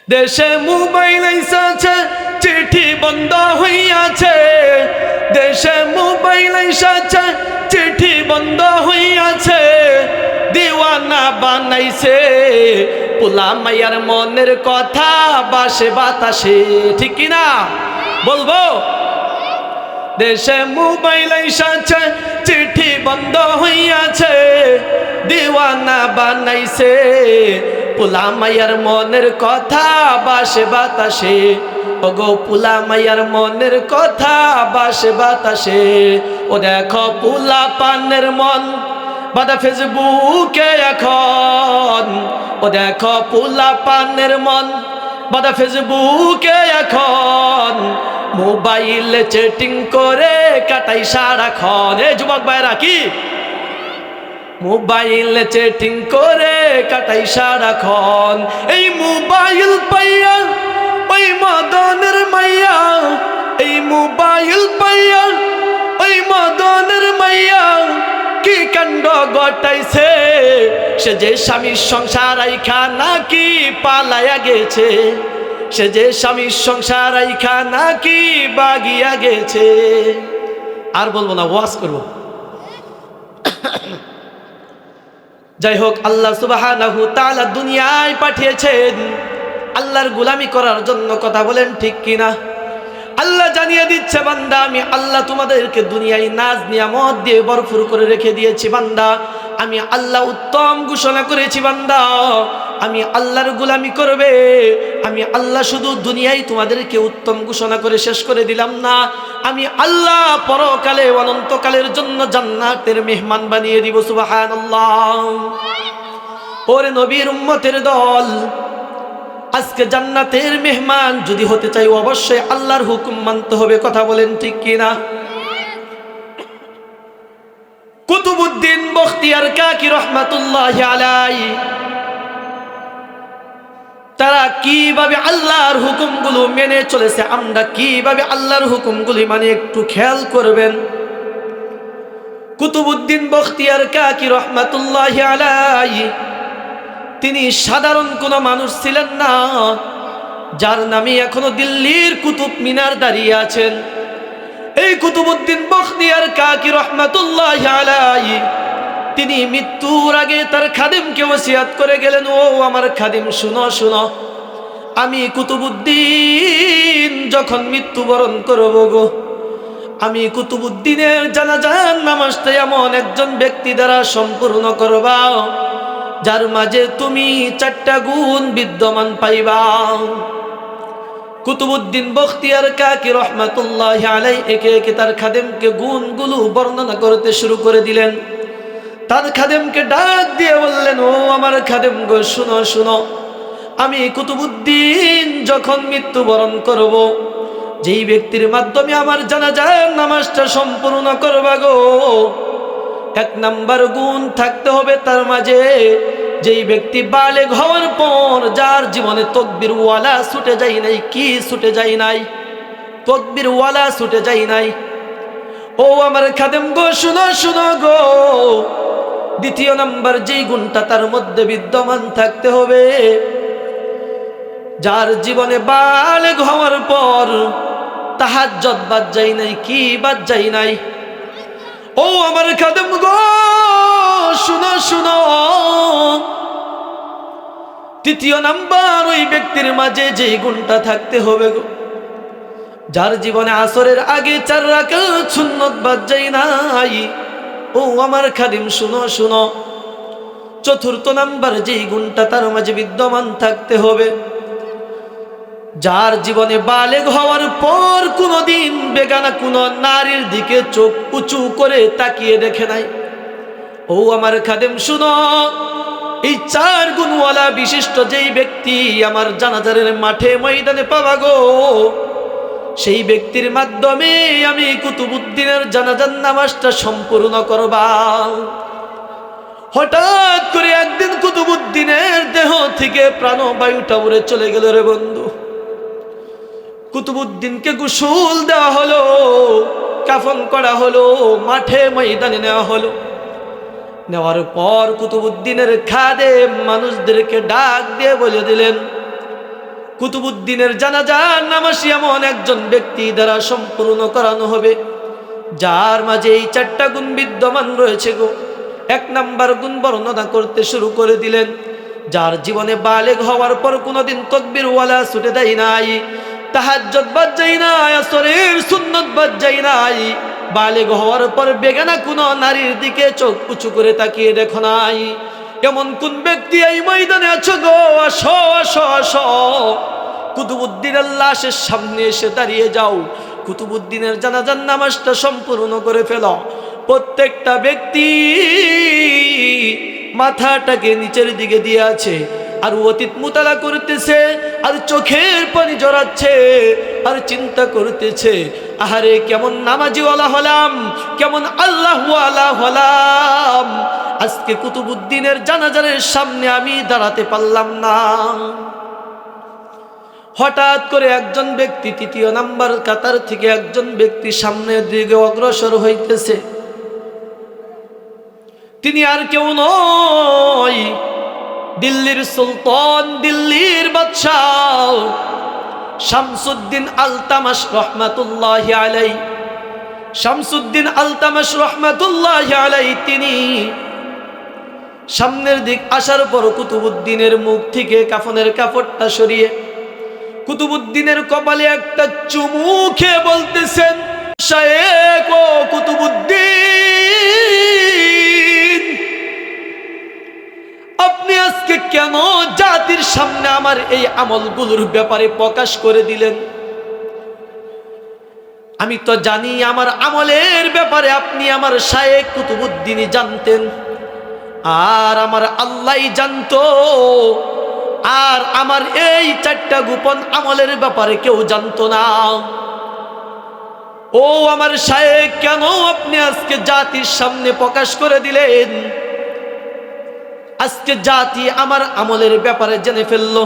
দেশে মোবাইল এসেছে, চিঠি বন্ধ হইয়াছে। দেশে মোবাইল এসেছে, চিঠি বন্ধ হইয়াছে। দিওয়ানা বানাইছে পোলা মাইয়ার মনের কথা বাসে বাতাসে। ঠিক কিনা বলবো? দেশে মোবাইল এসেছে, চিঠি বন্ধ হইয়াছে। দিওয়ানা বানাইছে পোলা মাইয়ার মনের কথা বাসে বাতাসে। ওগো পোলা মাইয়ার মনের কথা বাসে বাতাসে। ও দেখো পোলা পানের মন বাদা ফেসবুকে এখন। ও দেখো পোলা পানের মন বাদা ফেসবুকে এখন। মোবাইলে চ্যাটিং করে কাটাই সারাক্ষণ। এ যুবক ভাইরা কি মোবাইলে চ্যাটিং করে কাটাই সারাক্ষণ। এই মোবাইল পাইয়া ওই মদনের মাইয়া, এই মোবাইল পাইয়া ওই মদনের মাইয়া কি কাণ্ড ঘটাইছে। সে যে স্বামীর সংসার আইখা নাকি পালাইয়া গেছে। সে যে স্বামীর সংসার আইখা নাকি বাগিয়া গেছে। আর বলবো না, ওয়াজ করবো। যাই হোক, আল্লাহ সুবহানাহু তাআলা দুনিয়ায় পাঠিয়েছেন আল্লাহর গোলামি করার জন্য। কথা বলেন ঠিক কিনা? আল্লাহ জানিয়ে দিচ্ছে, বান্দা আমি আল্লাহ তোমাদেরকে দুনিয়ায় নাজ নিয়ামত দিয়ে ভরপুর করে রেখে দিয়েছি। বান্দা আমি আল্লাহ উত্তম ঘোষণা করেছি, বান্দা আমি আল্লাহর গোলামি করবে। আমি আল্লাহ শুধু দুনিয়ায় তোমাদেরকে উত্তম ঘোষণা করে শেষ করে দিলাম না, আমি আল্লাহ পরকালে অনন্তকালের জন্য জান্নাতের মেহমান বানিয়ে দিব। সুবহানাল্লাহ। ওরে নবীর উম্মতের দল, আজকে জান্নাতের মেহমান যদি হতে চাই অবশ্যই আল্লাহর হুকুম মানতে হবে। কথা বলেন ঠিক কিনা? কুতুবউদ্দিন বখতিয়ার কাকি রহমাতুল্লাহি আলাইহি তারা কিভাবে আল্লাহর হুকুমগুলো মেনে চলেছে, আমরা কিভাবে আল্লাহর হুকুমগুলি মানে একটু খেয়াল করবেন। কুতুবউদ্দিন বখতিয়ার কাকি রহমাতুল্লাহি আলাইহি তিনি সাধারণ কোনো মানুষ ছিলেন না, যার নামে এখনো দিল্লির কুতুব মিনার দাঁড়িয়ে আছেন। এই কুতুবউদ্দিন বখতিয়ার কাকি রহমাতুল্লাহি আলাইহি তিনি মৃত্যুর আগে তার খাদেমকে ওসিয়াত করে গেলেন, ও আমার খাদেম শুনো শুনো, আমি কুতুবউদ্দিন যখন মৃত্যুবরণ করব গো, আমি কুতুবউদ্দিনের জানাজার নামাজটা এমন একজন ব্যক্তি দ্বারা সম্পূর্ণ করবা যার মাঝে তুমি 4টা গুণ বিদ্যমান পাইবা। কুতুবউদ্দিন বখতিয়ার কাকি রহমাতুল্লাহি আলাইহি একে একে তার খাদেমকে গুণগুলো বর্ণনা করতে শুরু করে দিলেন। তার খাদেমকে ডাক দিয়ে বললেন, ও আমার খাদেম গো, শুনো শুনো, আমি কুতুবউদ্দিন যখন মৃত্যুবরণ করব, যেই ব্যক্তির মাধ্যমে আমার জানাজার নামাজটা সম্পূর্ণ করবা গো, 1 নাম্বার গুণ থাকতে হবে তার মাঝে, যেই ব্যক্তি বালেগ হওয়ার পর যার জীবনে তাকবীর ওয়ালা ছুটে যায় নাই। কি ছুটে যায় নাই? তাকবীর ওয়ালা ছুটে যায় নাই। ও আমার খাদেম গো, শুনো শুনো গো, 2 নাম্বার যেই গুণটা তার মধ্যে বিদ্যমান থাকতে হবে, যার জীবনে বালেগ হওয়ার পর তাহাজ্জুদ বাদ যায় নাই। কি বাদ যায় নাই? ও আমার খাদেম গো, শুনো শুনো, 3 নাম্বার ওই ব্যক্তির মাঝে যেই গুণটা থাকতে হবে গো, যার জীবনে আসরের আগে 4 রাকাত সুন্নত বাদ যায় নাই। ও আমার খাদেম শুনো শুনো, 4 নাম্বার যেই গুণটা তার মাঝে বিদ্যমান থাকতে হবে, যার জীবনে বালেগ হওয়ার পর কোনোদিন বেগানা কোনো নারীর দিকে চোখ উঁচু করে তাকিয়ে দেখে নাই। ও আমার খাদেম শুনো, এই 4 গুণওয়ালা বিশিষ্ট যেই ব্যক্তি আমার জানাজারের মাঠে ময়দানে পাবা গো, সেই ব্যক্তির মাধ্যমে আমি কুতুবউদ্দিনের জানাজার নামাজটা সম্পূর্ণ করবা। হঠাৎ করে একদিন কুতুবউদ্দিনের দেহ থেকে প্রাণবায়ুটা উড়ে চলে গেল রে বন্ধু। কুতুবউদ্দিনকে গোসল দেওয়া হলো, কাফন করা হলো, মাঠে ময়দানে নেওয়া হলো। নেওয়ার পর কুতুবউদ্দিনের খাদেম মানুষদেরকে ডাক দিয়ে বলে দিলেন, কুতুবউদ্দিনের জানাজার নামাজ এমন একজন ব্যক্তি দ্বারা সম্পূর্ণ করানো হবে যার মাঝে এই 4টা গুণ বিদ্যমান রয়েছে গো। 1 নাম্বার গুণ বর্ণনা করতে শুরু করে দিলেন, যার জীবনে বালেগ হওয়ার পর কোনোদিন তাকবীর ওয়ালা ছুটে দেয় নাই, তাহাজ্জুদ বাদ যায় নাই, আসরের সুন্নাত বাদ যায় নাই, বালেগ হওয়ার পর বেগানা কোনো নারীর দিকে চোখ উঁচু করে তাকিয়ে দেখো নাই। এমন কোন ব্যক্তি এই ময়দানে আছো গো? আসো আসো আসো, কুতুবউদ্দিনের লাশের সামনে এসে দাঁড়িয়ে যাও, কুতুবউদ্দিনের জানাজার নামাজটা সম্পূর্ণ করে ফেলো। প্রত্যেকটা ব্যক্তি মাথাটাকে নিচের দিকে দিয়ে আছে, আর অতীত মুতালা করতেছে, আর চোখের পানি জড়াচ্ছে, আর চিন্তা করতেছে, আহারে কেমন নামাজিওয়ালা হলাম, কেমন আল্লাহওয়ালা হলাম, আজকে কুতুবউদ্দিনের জানাজারের সামনে আমি দাঁড়াতে পারলাম না। হঠাৎ করে একজন ব্যক্তি 3য় নাম্বার কাতার থেকে একজন ব্যক্তি সামনের দিকে অগ্রসর হইতেছে। তিনি আর কেউ নয়, দিল্লির সুলতান, দিল্লির বাদশাহ শামসুদ্দিন আলতামাশ রহমাতুল্লাহি আলাইহি। শামসুদ্দিন আলতামাশ রহমাতুল্লাহি আলাইহি তিনি সামনের দিক আসার পর কুতুবউদ্দিনের মুখ থেকে কাফনের কাপড়টা সরিয়ে কুতুবউদ্দিনের কপালে একটা চুমু খেয়ে বলতেছেন, শায়েখ ও কুতুবউদ্দিন, আপনি আজকে কেন জাতির সামনে আমার এই আমলগুলোর ব্যাপারে প্রকাশ করে দিলেন? আমি তো জানি আমার আমলের ব্যাপারে আপনি আমার শায়েখ কুতুবউদ্দিনই জানতেন, আর আমার আল্লাহই জানতো, আর আমার এই 4টা গোপন আমলের ব্যাপারে কেউ জানতো না। ও আমার শায়েখ, কেন আপনি আজকে জাতির সামনে প্রকাশ করে দিলেন? আজকে জাতি আমার আমলের ব্যাপারে জেনে ফেললো।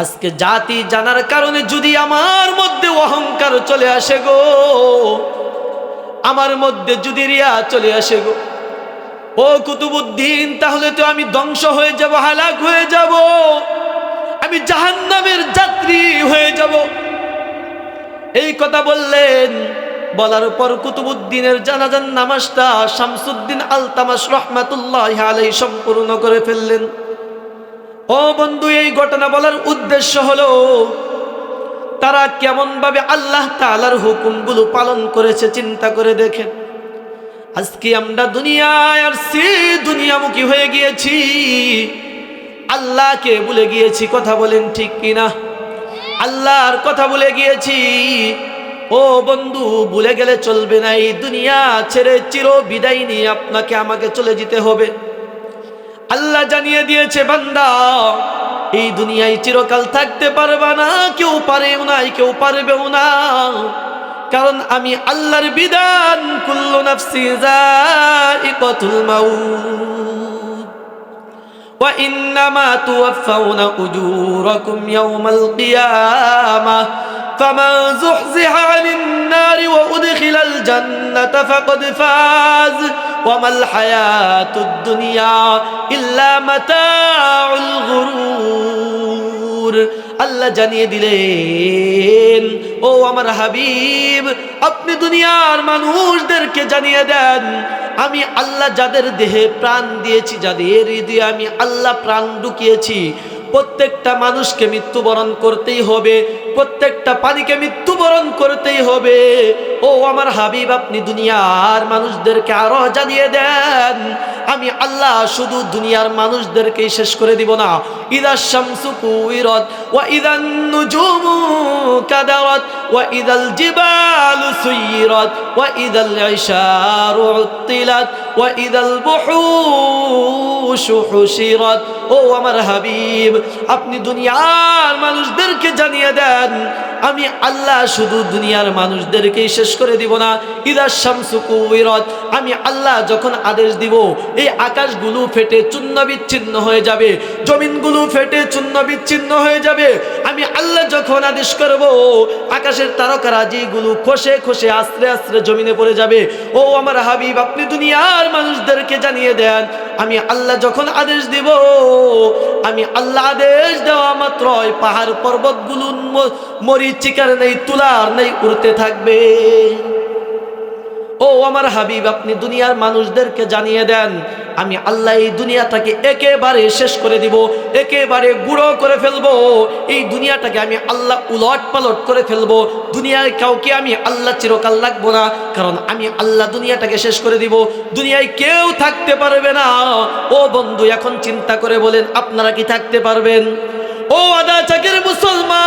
আজকে জাতি জানার কারণে যদি আমার মধ্যে অহংকার চলে আসে গো, আমার মধ্যে যদি রিয়া চলে আসে গো, ও কুতুবউদ্দিন, তাহলে তো আমি ধ্বংস হয়ে যাব, হালাক হয়ে যাব, আমি জাহান্নামের যাত্রী হয়ে যাব। এই কথা বললেন। বলার পর কুতুবউদ্দিনের জানাজার নামাজটা শামসুদ্দিন আলতামাশ রহমাতুল্লাহি আলাইহি সম্পূর্ণ করে ফেললেন। ও বন্ধু, এই ঘটনা বলার উদ্দেশ্য হলো তারা কেমন ভাবে আল্লাহ তাআলার হুকুমগুলো পালন করেছে চিন্তা করে দেখেন। আজকে আমরা দুনিয়ায় আসছি, দুনিয়ামুখী হয়ে গিয়েছি, আল্লাহকে ভুলে গিয়েছি। কথা বলেন ঠিক কিনা? আল্লাহর কথা ভুলে গিয়েছি। ও বন্ধু, ভুলে গেলে চলবে না। এই দুনিয়া ছেড়ে চির বিদায় নিয়ে আপনাকে আমাকে চলে যেতে হবে। আল্লাহ জানিয়ে দিয়েছে, বান্দা এই দুনিয়ায় চিরকাল থাকতে পারবা না, কেউ পারেও না, কেউ পারবেও না। কারণ আমি আল্লাহর বিধান, কুল্লু নাফসি যায়িকাতুল মাউত ওয়া ইন্নামা তুওয়াফাউনা উজুরাকুম ইয়াওমাল কিয়ামাহ ফামান যুহজিহা আনিন নারি ওয়া উদখিলাল জান্নাতা ফাকাদ ফাজ ওয়া মাল হায়াতুদ দুনিয়া ইল্লা মাতাউল গুরুর। আল্লাহ জানিয়ে দিলেন, ও আমার হাবিব, আপনি দুনিয়ার মানুষদেরকে জানিয়ে দেন, আমি আল্লাহ যাদের দেহে প্রাণ দিয়েছি, যাদের হৃদয়ে আমি আল্লাহ প্রাণ ঢুকিয়েছি, প্রত্যেকটা মানুষকে মৃত্যুবরণ করতেই হবে, প্রত্যেকটা প্রাণীকে মৃত্যুবরণ করতেই হবে। ও আমার হাবিব, আপনি দুনিয়ার মানুষদেরকে আরো জানিয়ে দেন, আমি আল্লাহ শুধু দুনিয়ার মানুষদেরকেই শেষ করে দিব না। ইদাশ শামসু কুইরাত ওয়া ইদান নুজুমু কাদারাত ওয়া ইদাল জিবালু সুইরাত ওয়া ইদাল ইশারু উত্তিলাত ওয়া ইদাল বুহুশু হুশিরাত। ও আমার হাবিব, আপনি দুনিয়ার মানুষদেরকে জানিয়ে দেন, আমি আল্লাহ শুধু দুনিয়ার মানুষদেরকেই শেষ করে দিব না, ইদা শামসু কুবিরত, আমি আল্লাহ যখন আদেশ দিব এই আকাশগুলো ফেটে চূর্ণ বিচ্ছিন্ন হয়ে যাবে, জমিনগুলো ফেটে চূর্ণ বিচ্ছিন্ন হয়ে যাবে। আমি আল্লাহ যখন আদেশ করব আকাশের তারকারাজিগুলো খসে খসে আস্তে আস্তে জমিনে পড়ে যাবে। ও আমার হাবিব, আপনি দুনিয়ার মানুষদেরকে জানিয়ে দেন আমি আল্লাহ যখন আদেশ দিব, আমি আল্লাহ আদেশ দেওয়া মাত্রই পাহাড় পর্বতগুলো মরীচিকার নেই, তুলার নেই, উড়তে থাকবে। ও আমার হাবিব, আপনি দুনিয়ার মানুষদেরকে জানিয়ে দেন আমি আল্লাহ এই দুনিয়াটাকে একেবারে শেষ করে দিব, একেবারে গুঁড়ো করে ফেলবো। এই দুনিয়াটাকে আমি আল্লাহ উলট পালট করে ফেলবো। দুনিয়ায় কাউকে আমি আল্লাহ চিরকাল রাখবো না, কারণ আমি আল্লাহ দুনিয়াটাকে শেষ করে দিব। দুনিয়ায় কেউ থাকতে পারবে না। ও বন্ধু, এখন চিন্তা করে বলেন আপনারা কি থাকতে পারবেন? ও আদা চাকের মুসলমান,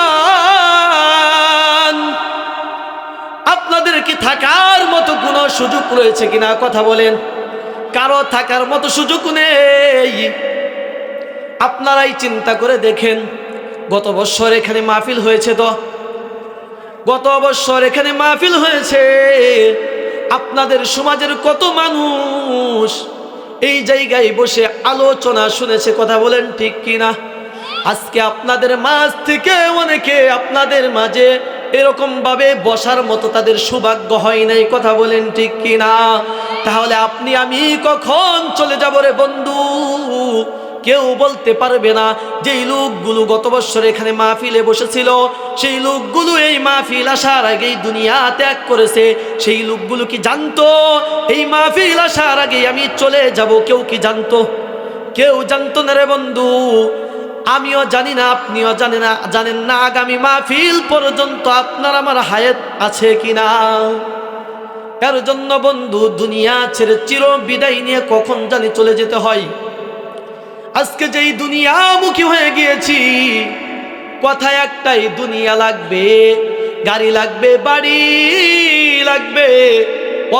আপনাদের কি থাকার মতো কোনো সুযোগ রয়েছে কিনা কথা বলেন? কারো থাকার মতো সুযোগ নেই। আপনারাই চিন্তা করে দেখেন, গত বছর এখানে মাহফিল হয়েছে, তো গত বছর এখানে মাহফিল হয়েছে, আপনাদের সমাজের কত মানুষ এই জায়গায় বসে আলোচনা শুনেছে, কথা বলেন ঠিক কিনা? আজকে আপনাদের মাঝ থেকে অনেকে আপনাদের মাঝে এরকম ভাবে বসার মতো তাদের সৌভাগ্য হয় নাই, কথা বলেন ঠিক কিনা? তাহলে আপনি আমি কখন চলে যাব রে বন্ধু? কেউ বলতে পারবে না। যেই লোকগুলো গত বছর এখানে মাহফিলে বসেছিল, সেই লোকগুলো এই মাহফিল আসার আগেই দুনিয়া ত্যাগ করেছে। সেই লোকগুলো কি জানতো এই মাহফিল আসার আগেই আমি চলে যাব? কেউ কি জানতো? কেউ জানতো না রে বন্ধু। আমিও জানি না, আপনিও জানেন না আগামী মাহফিল পর্যন্ত আপনার আমার হায়াত আছে কিনা। এর জন্য বন্ধু, দুনিয়া ছেড়ে চির বিদায় নিয়ে কখন জানি চলে যেতে হয়। আজকে যেই দুনিয়ামুখী হয়ে গিয়েছি, কথা একটাই, দুনিয়া লাগবে, গাড়ি লাগবে, বাড়ি লাগবে,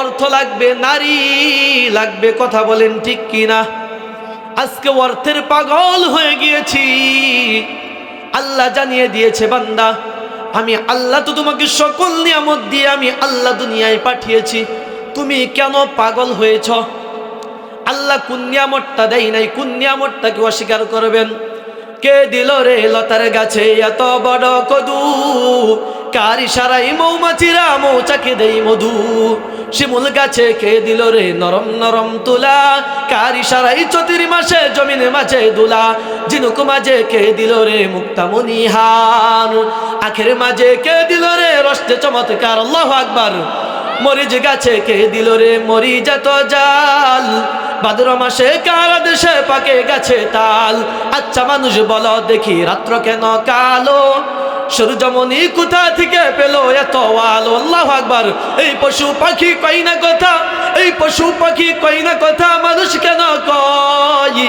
অর্থ লাগবে, নারী লাগবে, কথা বলেন ঠিক কিনা? আজকে অর্থের পাগল হয়ে গিয়েছি। আল্লাহ জানিয়ে দিয়েছে, বান্দা আমি আল্লাহ তো তোমাকে সকল নিয়ামত দিয়ে আমি আল্লাহ দুনিয়ায় পাঠিয়েছি, তুমি কেন পাগল হয়েছ? আল্লাহ কোন নিয়ামতটা দেয় নাই, কোন নিয়ামতটাকে অস্বীকার করবেন? কে দিল রে লতার গাছে এত বড় কদু, কার ইশারায় মৌমাছিরা মৌচাকে দেই মধু। শিমুল গাছে কে দিল রে নরম নরম তুলা, কার ইশারায় চতির মাসে জমিনে মাঝে দুলা। ঝিনুক মাঝে কে দিল রে মুক্তামণিহার, আখের মাঝে কে দিল রে রসে চমৎকার, আল্লাহু আকবার। মরিচ গাছে কে দিল রে মরিচ এত জাল, ভাদ্র মাসে কার দেশে পাকে গাছে তাল। আচ্ছা মানুষ বলো দেখি রাত্র কেন কালো, সূর্যমণি কোথা থেকে পেল এত আলো? আল্লাহু আকবার। এই পশু পাখি কই না কথা, এই পশু পাখি কই না কথা, মানুষ কেন কয়?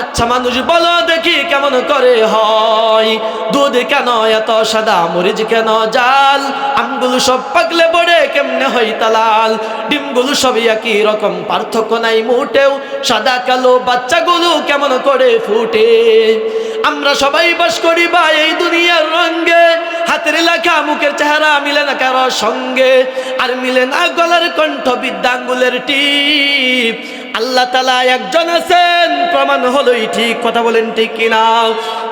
আচ্ছা মানুষ বলো দেখি কেমন করে হয়? দুধ কেন এত সাদা, মরিচ কেন জাল, আমগুলো সব পাকলে বড়ে কেমনে হয় তালাল। ডিমগুলো সবই একই রকম, পার্থক্য নাই মোটেও, সাদা কালো বাচ্চাগুলো কেমন করে ফুটে। আমরা সবাই বাস করি বা এই দুনিয়ার রঙে, হাতের লেখা মুখের চেহারা মিলে না কারো সঙ্গে, আর মিলে না গলার কণ্ঠ বিদ্যাঙ্গুলের টিপ। আল্লাহ তাআলা একজন আছেন, প্রমাণ হলোই ঠিক, কথা বলেন ঠিক কিনা?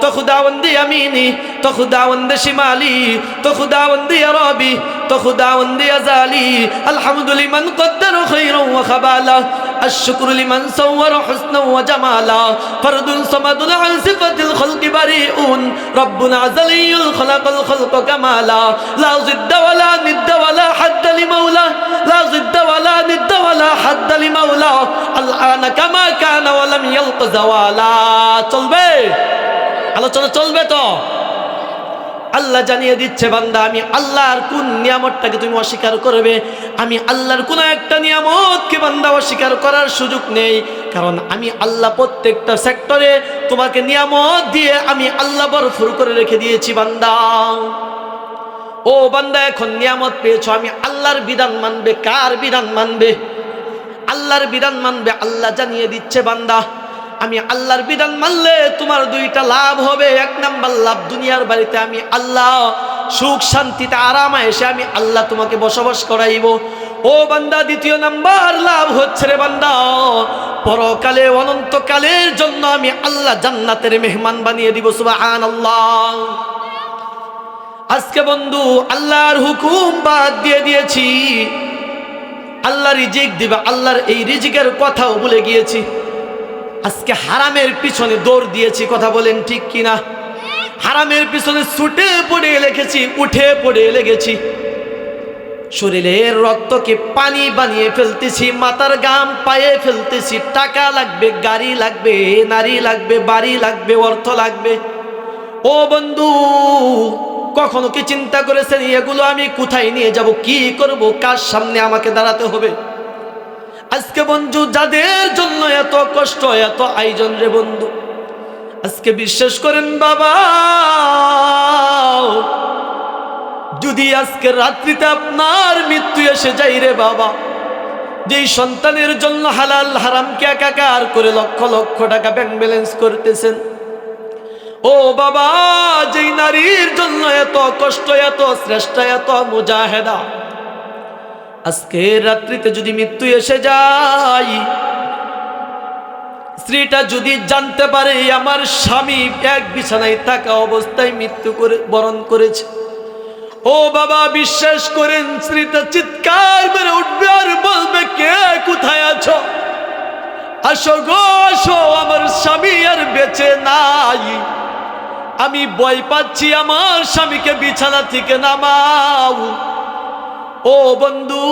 তো খুদাবন্দি আমিনি, তো খুদাবন্দি শিমালি, তো খুদাবন্দি রবি, তো খুদাবন্দি আজালি। আলহামদুলিল্লাহ কদ্দার খায়রা ওয়া খাবালা, الشكر لمن صور حسنا وجمالا. فرد صمد عن صفة الخلق بريء، ربنا عزلي الخلق الخلق كمالا. لا ضد ولا ند ولا حد لمولاه، لا ضد ولا ند ولا حد لمولاه. الآن كما كان ولم يلق زوالا. চলবে আলোচনা, চলবে তো? আল্লাহ জানিয়ে দিচ্ছে, বান্দা আমি আল্লাহর কোন নিয়ামতটাকে তুমি অস্বীকার করবে? আমি আল্লাহর কোন একটা নিয়ামতকে বান্দা অস্বীকার করার সুযোগ নেই, কারণ আমি আল্লাহ প্রত্যেকটা সেক্টরে তোমাকে নিয়ামত দিয়ে আমি আল্লাহ ভরপুর করে রেখে দিয়েছি বান্দা। ও বান্দা, এখন নিয়ামত পেয়েছো, আমি আল্লাহর বিধান মানবে, কার বিধান মানবে? আল্লাহর বিধান মানবে। আল্লাহ জানিয়ে দিচ্ছে, বান্দা আমি আল্লাহর বিধান মানলে তোমার দুইটা লাভ হবে। এক নাম্বার লাভ, দুনিয়ার বাড়িতে আমি আল্লাহ সুখ শান্তিতে আরামে এসে আমি আল্লাহ তোমাকে বসবাস করাইব। ও বান্দা, দ্বিতীয় নাম্বার লাভ হচ্ছে রে বান্দা, পরকালে অনন্তকালের জন্য আমি আল্লাহ জান্নাতের মেহমান বানিয়ে দিব। সুবহানাল্লাহ। আজকে বন্ধু আল্লাহর হুকুম বাদ দিয়ে দিয়েছি, আল্লাহ রিজিক দিবে, আল্লাহর এই রিজিকের কথাও ভুলে গিয়েছি। আজকে হারামের পিছনে দৌড় দিয়েছি, কথা বলেন ঠিক কিনা? হারামের পিছনে ছুটে পড়ে লেগেছি, উঠে পড়ে লেগেছি, শরীরের রক্তকে পানি বানিয়ে ফেলতেছি, মাথার গাম পায়ে ফেলতেছি। টাকা লাগবে, গাড়ি লাগবে, নারী লাগবে, বাড়ি লাগবে, অর্থ লাগবে। ও বন্ধু, কখনো কি চিন্তা করেছেন এগুলো আমি কোথায় নিয়ে যাব, কি করব, কার সামনে আমাকে দাঁড়াতে হবে? আজকে বন্ধু যাদের জন্য এত কষ্ট, এত আয়োজন রে বন্ধু, আজকে বিশ্বাস করেন বাবা, যদি আজকে রাত্রিতে আপনার মৃত্যু এসে যাই রে বাবা, যেই সন্তানের জন্য হালাল হারামকে একাকার করে লক্ষ লক্ষ টাকা ব্যাংক ব্যালেন্স করতেছেন, ও বাবা, যেই নারীর জন্য এত কষ্ট, এত শ্রেষ্ঠ, এত মুজাহেদা, আজকে রাত্রিতে যদি মৃত্যু এসে যায়, স্ত্রীটা যদি জানতে পারে আমার স্বামী এক বিছানায় থাকা অবস্থায় মৃত্যু করে বরণ করেছে, ও বাবা বিশ্বাস করেন স্ত্রীটা চিৎকার মেরে উঠবে আর বলবে, কে কোথায় আছো, আসো গো আসো, আমার স্বামী আর বেঁচে নাই, আমি ভয় পাচ্ছি, আমার স্বামীকে বিছানা থেকে নামাও। ও বন্ধু,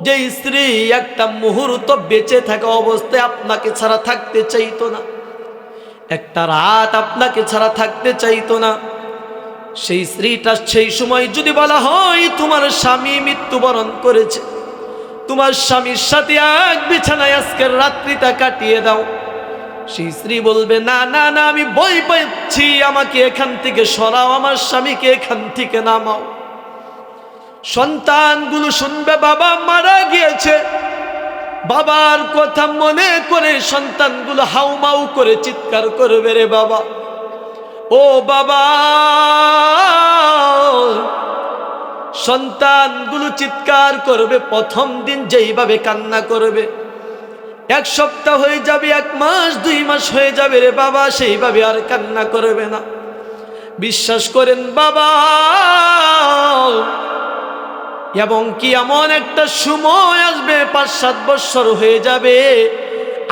যে স্ত্রী একটা মুহূর্ত বেঁচে থাকা অবস্থায় আপনাকে ছাড়া থাকতে চাইতো না, একটা রাত আপনাকে ছাড়া থাকতে চাইতো না, সেই স্ত্রীটা সেই সময় যদি বলা হয় তোমার স্বামী মৃত্যুবরণ করেছে, তোমার স্বামীর সাথে এক বিছানায় আজকের রাত্রিটা কাটিয়ে দাও, সেই স্ত্রী বলবে, না না না, আমি ভয় পাচ্ছি, আমাকে এখান থেকে সরাও, আমার স্বামীকে এখান থেকে নামাও। সন্তানগুলো শুনবে বাবা মারা গিয়েছে, বাবার কথা মনে করে সন্তানগুলো হাউমাউ করে চিৎকার করবে রে বাবা, ও বাবা, সন্তানগুলো চিৎকার করবে। প্রথম দিন যেইভাবে কান্না করবে, এক সপ্তাহ হয়ে যাবে, এক মাস, 2 মাস হয়ে যাবে রে বাবা, সেইভাবে আর কান্না করবে না। বিশ্বাস করেন বাবা, এবং কি এমন একটা সময় আসবে 5-7 বছর হয়ে যাবে,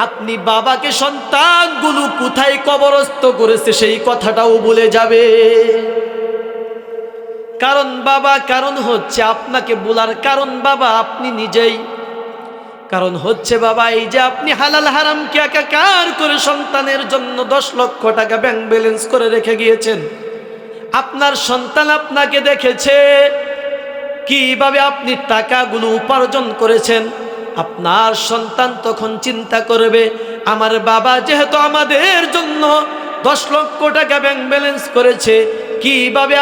আপনি বাবাকে সন্তানগুলো কোথায় কবরস্থ করেছে সেই কথাটাও ভুলে যাবে। কারণ বাবা, কারণ হচ্ছে আপনাকে বলার কারণ বাবা আপনি নিজেই। কারণ হচ্ছে বাবা, এই যে আপনি হালাল হারামকে একাকার করে সন্তানের জন্য 10 লক্ষ টাকা ব্যাংক ব্যালেন্স করে রেখে গিয়েছেন, আপনার সন্তান আপনাকে দেখেছে কিভাবে আপনি টাকাগুলো উপার্জন করেছেন। আপনার সন্তান তখন চিন্তা করবে, আমার বাবা যেহেতু আমাদের জন্য 10 লক্ষ টাকা ব্যাংক ব্যালেন্স করেছে, কিভাবে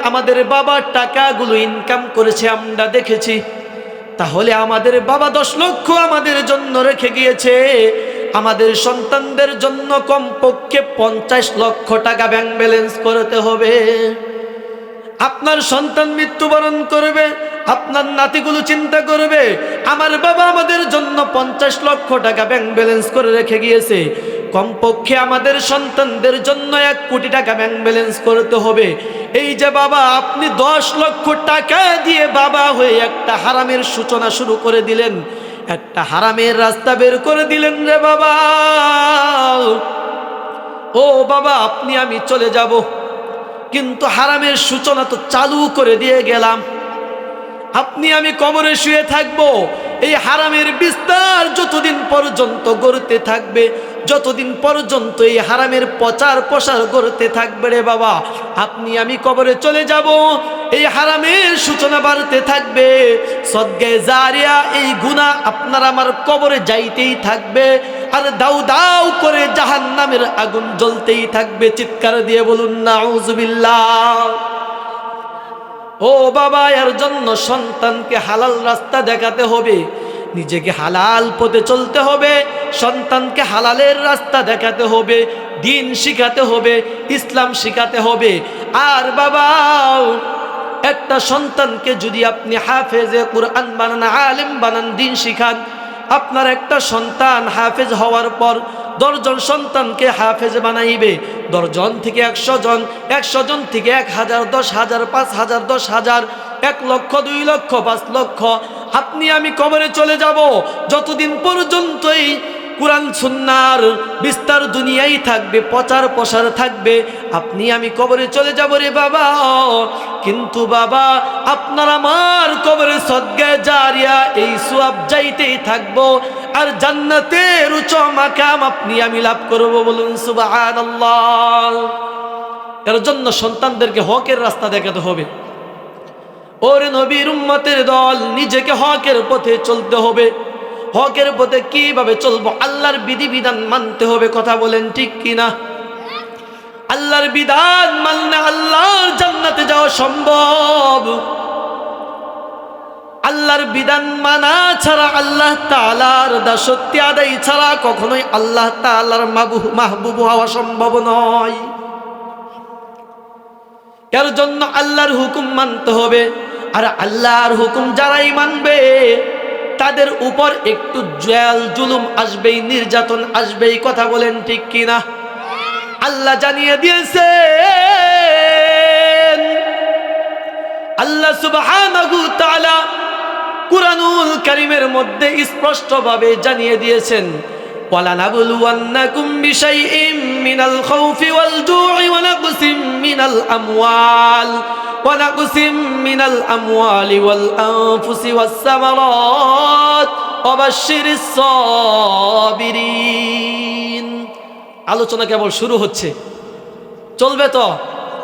আমাদের বাবার টাকাগুলো ইনকাম করেছে আমরা দেখেছি, তাহলে আমাদের বাবা 10 লক্ষ আমাদের জন্য রেখে গিয়েছে, আমাদের সন্তানদের জন্য কমপক্ষে 50 লক্ষ টাকা ব্যাংক ব্যালেন্স করতে হবে। আপনার সন্তান মৃত্যুবরণ করবে, আপনার নাতিগুলো চিন্তা করবে, আমার বাবা আমাদের জন্য 50 লক্ষ টাকা ব্যাংক ব্যালেন্স করে রেখে গিয়েছে, কমপক্ষে আমাদের সন্তানদের জন্য 1 কোটি টাকা ব্যাংক ব্যালেন্স করতে হবে। এই যে বাবা আপনি 10 লক্ষ টাকা দিয়ে বাবা হয়ে একটা হারামের সূচনা শুরু করে দিলেন, একটা হারামের রাস্তা বের করে দিলেন রে বাবা। ও বাবা, আপনি আমি চলে যাব, কিন্তু হারামের সূচনা তো চালু করে দিয়ে গেলাম, আপনি আমি কবরে শুয়ে থাকবো। এই হারামের বিস্তার যতদিন পর্যন্ত গড়তে থাকবে, যতদিন পর্যন্ত এই হারামের প্রচার প্রসার করতে থাকবে রে বাবা, আপনি আমি কবরে চলে যাব, এই হারামের সূচনা বাড়তে থাকবে, সদকায়ে জারিয়া এই গুনাহ আপনার আমার কবরে যাইতেই থাকবে, আর দাউ দাউ করে জাহান্নামের আগুন জ্বলতেই থাকবে। চিৎকার দিয়ে বলুন নাউজুবিল্লাহ। ও বাবা, এর জন্য সন্তানকে হালাল রাস্তা দেখাতে হবে, নিজেকে হালাল পথে চলতে হবে, সন্তানকে হালালের রাস্তা দেখাতে হবে, দিন শিখাতে হবে, ইসলাম শিখাতে হবে। আর বাবা, একটা সন্তানকে যদি আপনি হাফেজে কুরআন বানান, আলেম বানান, দিন শিখান, আপনার একটা সন্তান হাফেজ হওয়ার পর 10 জন সন্তানকে হাফেজ বানাইবে। 10 জন থেকে 100 জন, 100 জন থেকে 1000, 10,000, 5,000, 10,000, 1 লক্ষ, 2 লক্ষ, 5 লক্ষ। আপনি আমি কবরে চলে যাব, যতদিন পর্যন্তই কুরআন সুন্নাহর বিস্তার দুনিয়ায় থাকবে, প্রচার প্রসার থাকবে, আপনি আমি কবরে চলে যাব রে বাবা। কিন্তু বাবা, আপনার আমার কবরে সদকায়ে জারিয়া এই সওয়াব যাইতেই থাকবো, আর জান্নাতের উচ্চ মাকাম আপনি আমি লাভ করব। বলুন সুবহানাল্লাহ। এর জন্য সন্তানদেরকে হকের রাস্তা দেখাতে হবে। ওরে নবীর উম্মতের দল, নিজেকে হকের পথে চলতে হবে। হকের পথে কিভাবে চলবো? আল্লাহর বিধিবিধান মানতে হবে। কথা বলেন ঠিক কিনা? আল্লাহর বিধান মানলে আল্লাহর জান্নাতে যাওয়া সম্ভব। আল্লাহর বিধান মানা ছাড়া, আল্লাহ তাআলার দাসত্ব আদায় ছাড়া কখনোই আল্লাহ তাআলার মাহবুব হওয়া সম্ভব নয়। এর জন্য আল্লাহর হুকুম মানতে হবে। আর আল্লাহর হুকুম যারাই মানবে তাদের উপর একটু জেল জুলুম আসবেই, নির্যাতন আসবেই। কথা বলেন ঠিক কিনা? আল্লাহ জানিয়ে দিয়েছেন, আল্লাহ সুবহানাহু ওয়া তাআলা কুরআনুল কারীমের মধ্যে স্পষ্টভাবে জানিয়ে দিয়েছেন, ওয়ালানাবলুওয়ান্নাকুম বিশাইইম মিনাল খাউফি ওয়াল জু'i ওয়া নাকসিম মিনাল আমওয়াল ওয়াল আনফুসি ওয়াস সামারাত ওয়া বাশশিরিস সাবিরিন। আলোচনা কেবল শুরু হচ্ছে, চলবে তো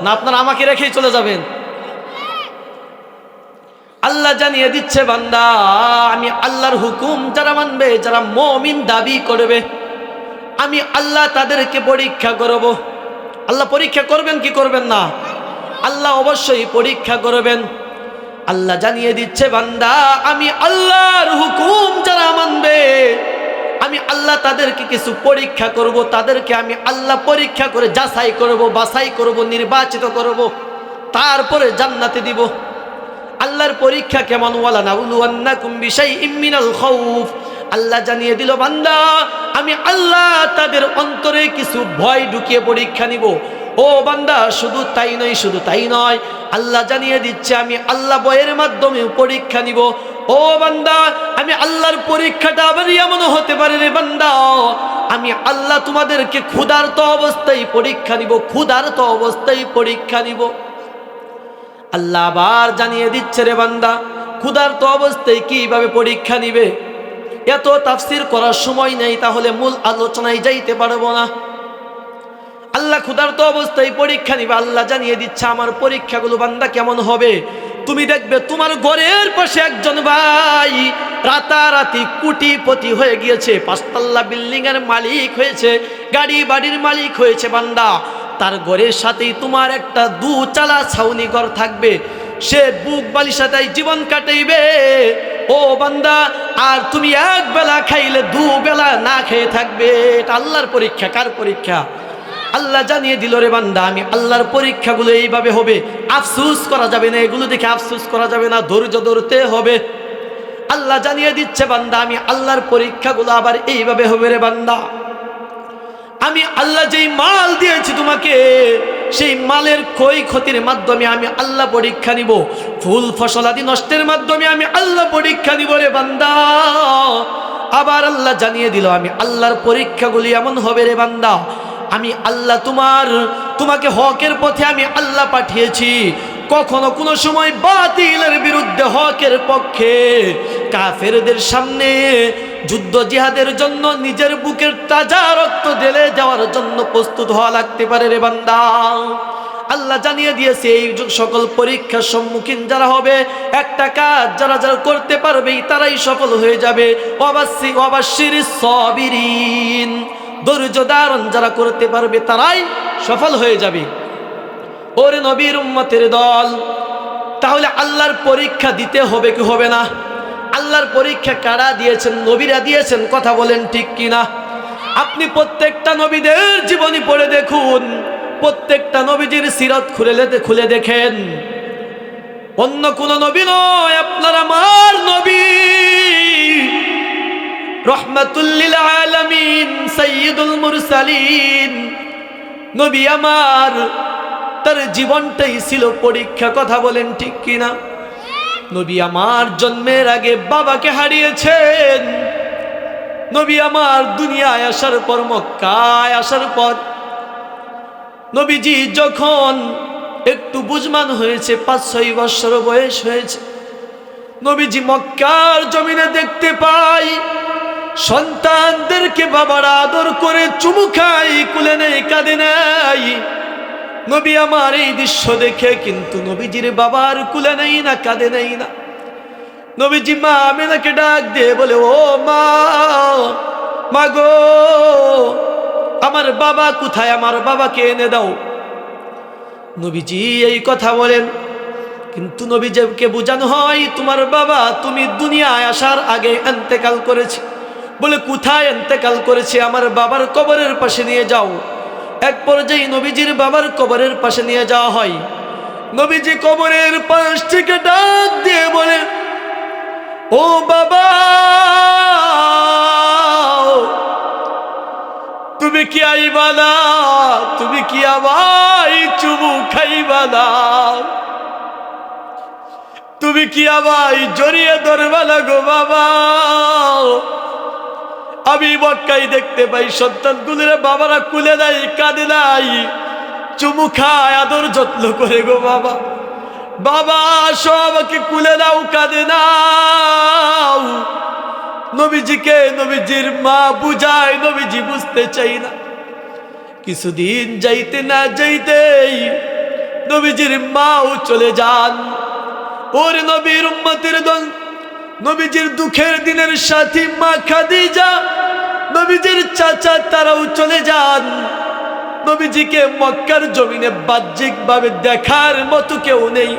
না? আপনারা আমাকে রেখেই চলে যাবেন? আল্লাহ জানিয়ে দিচ্ছে, বান্দা, আমি আল্লাহর হুকুম যারা মানবে, যারা মুমিন দাবি করবে, আমি আল্লাহ তাদেরকে পরীক্ষা করব। আল্লাহ পরীক্ষা করবেন কি করবেন না? আল্লাহ অবশ্যই পরীক্ষা করবেন। আল্লাহ জানিয়ে দিচ্ছে, বান্দা, আমি আল্লাহর হুকুম যারা মানবে, আমি আল্লাহ তাদেরকে কিছু পরীক্ষা করব। তাদেরকে আমি আল্লাহ পরীক্ষা করে যাচাই করব, বাছাই করব, নির্বাচিত করব, তারপরে জান্নাতে দিব। আল্লাহর পরীক্ষা কেমন? ওয়ালানাবলুওয়ান্নাকুম বিশাইইম মিনাল খাউফ। আল্লাহ জানিয়ে দিল, বান্দা, আমি আল্লাহ তাদের অন্তরে কিছু ভয় ঢুকিয়ে পরীক্ষা নিব। ও বান্দা, শুধু তাই নয়, আল্লাহ জানিয়ে দিচ্ছে, আমি আল্লাহ ভয়ের মাধ্যমে পরীক্ষা নিব। ও বান্দা, আমি আল্লাহর পরীক্ষাটা আবার এমন হতে পারে রে বান্দা, আমি আল্লাহ তোমাদেরকে ক্ষুধার্ত অবস্থায় পরীক্ষা নিব, ক্ষুধার্ত অবস্থায় পরীক্ষা নিব। আল্লাহ আবার জানিয়ে দিচ্ছে, রে বান্দা, ক্ষুধার্ত অবস্থায় কিভাবে পরীক্ষা নিবে? এত তাফসীর করার সময় নেই, তাহলে মূল আলোচনায় যাইতে পারবো না। আল্লাহ ক্ষুধার্ত অবস্থায় পরীক্ষা নিবে। আল্লাহ জানিয়ে দিচ্ছে, আমার পরীক্ষাগুলো বান্দা কেমন হবে? তুমি দেখবে তোমার ঘরের পাশে একজন ভাই রাতারাতি কোটিপতি হয়ে গিয়েছে, 5 তলা বিল্ডিং এর মালিক হয়েছে, গাড়ি বাড়ির মালিক হয়েছে। বান্দা, তার ঘরের সাথেই তোমার একটা 2 চালা ছাউনি ঘর থাকবে, সে বুক বালিশাটাই জীবন কাটাইবে। ও বান্দা, আর তুমি এক বেলা খাইলে 2 বেলা না খেয়ে থাকবে। এটা আল্লাহর পরীক্ষা। কার পরীক্ষা? আল্লাহ জানিয়ে দিল, রে বান্দা, আমি আল্লাহর পরীক্ষাগুলো এইভাবে হবে। আফসোস করা যাবে না, এগুলো দেখে আফসোস করা যাবে না, ধৈর্য ধরতে হবে। আল্লাহ জানিয়ে দিচ্ছে, বান্দা, আমি আল্লাহর পরীক্ষাগুলো আবার এইভাবে হবে রে বান্দা। আমি আল্লাহ যেই মাল দিয়েছি তোমাকে, সেই মালের ক্ষয়ক্ষতির মাধ্যমে আমি আল্লাহ পরীক্ষা নিব। ফুল ফসল আদি নষ্টের মাধ্যমে আমি আল্লাহ পরীক্ষা নিব রে বান্দা। আবার আল্লাহ জানিয়ে দিল, আমি আল্লাহর পরীক্ষাগুলি এমন হবে রে বান্দা, আমি আল্লাহ তোমাকে হকের পথে আমি আল্লাহ পাঠিয়েছি। কখনো কোনো সময় বাতিলের বিরুদ্ধে হকের পক্ষে কাফেরদের সামনে যুদ্ধ জিহাদের জন্য নিজের বুকের তাজা রক্ত ঢেলে যাওয়ার জন্য প্রস্তুত হওয়া লাগতে পারে রে বান্দা। আল্লাহ জানিয়ে দিয়েছে, এই সকল পরীক্ষার সম্মুখীন যারা হবে, একটা কাজ যারা করতে পারবে তারাই সফল হয়ে যাবে। ওয়াবাশশিরিস সাবিরিন, ধৈর্য ধারণ যারা করতে পারবে তারাই সফল হয়ে যাবে। ওরে নবীর উম্মতের দল, তাহলে আল্লাহর পরীক্ষা দিতে হবে কি হবে না? আল্লাহর পরীক্ষা কারা দিয়েছেন? নবীরা দিয়েছেন। কথা বলেন ঠিক কিনা? আপনি প্রত্যেকটা নবীদের জীবনী পড়ে দেখুন, প্রত্যেকটা নবীজির সিরাত খুলে দেখেন, অন্য কোন নবী নয়, আপনার আমার নবী রহমাতুল লিল আলামিন সাইয়্যিদুল মুরসালিন নবী আমার, তার জীবনটাই ছিল পরীক্ষা। কথা বলেন ঠিক কিনা? নবী আমার জন্মের আগে বাবাকে হারিয়েছেন। নবী আমার দুনিয়ায় আসার পর, মক্কায় আসার পর, নবীজি যখন একটু বুঝমান হয়েছে, 5-6 বছর বয়স হয়েছে, নবীজি মক্কার জমিনে দেখতে পাই সন্তানদেরকে বাবারা আদর করে চুমু খাই, কুলে নেই, কাঁদে নাই। নবী আমার এই দৃশ্য দেখে কিন্তু নবীজির বাবার কুলে নেই না, কাঁদে নেই না। নবীজি মা আমিনাকে ডাক দিয়ে বলে, ও মা, মা গো, আমার বাবা কোথায়? আমার বাবাকে এনে দাও। নবীজি এই কথা বলেন, কিন্তু নবীজিকে বোঝানো হয়, তোমার বাবা তুমি দুনিয়ায় আসার আগে ইন্তেকাল করেছে। বলে কোথায় ইন্তেকাল করেছে? আমার বাবার কবরের পাশে নিয়ে যাও। এক পর্যায়ে নবীজির বাবার কবরের পাশে নিয়ে যাওয়া হয়। নবীজি কবরের পাশ থেকে ডাক দিয়ে বলে, ও বাবা, তুমি কি আইবা না? তুমি কি আবার চুমু খাইবা না? তুমি কি আবার জড়িয়ে ধরবা না গো বাবা? আমি মক্কায় দেখতে পাই সন্তানগুলোর বাবারা কুলে নাই, কাঁদে নাই, চুমু খায়, আদর যত্ন করে গো বাবা। বাবা আসো, আমাকে কুলে নাও, কাঁদে নাও। নবীজিকে নবীজির মা বুঝায়, নবীজি বুঝতে চাই না। কিছুদিন যাইতে না যাইতেই নবীজির মাও চলে যান। ওর নবীর উম্মতের দল, নবীজির দুঃখের দিনের সাথী মা খাদিজা, নবীজির চাচা, তারাও চলে যান। নবীজিকে মক্কার জমিনে বাহ্যিকভাবে দেখার মতো কেউ নেই।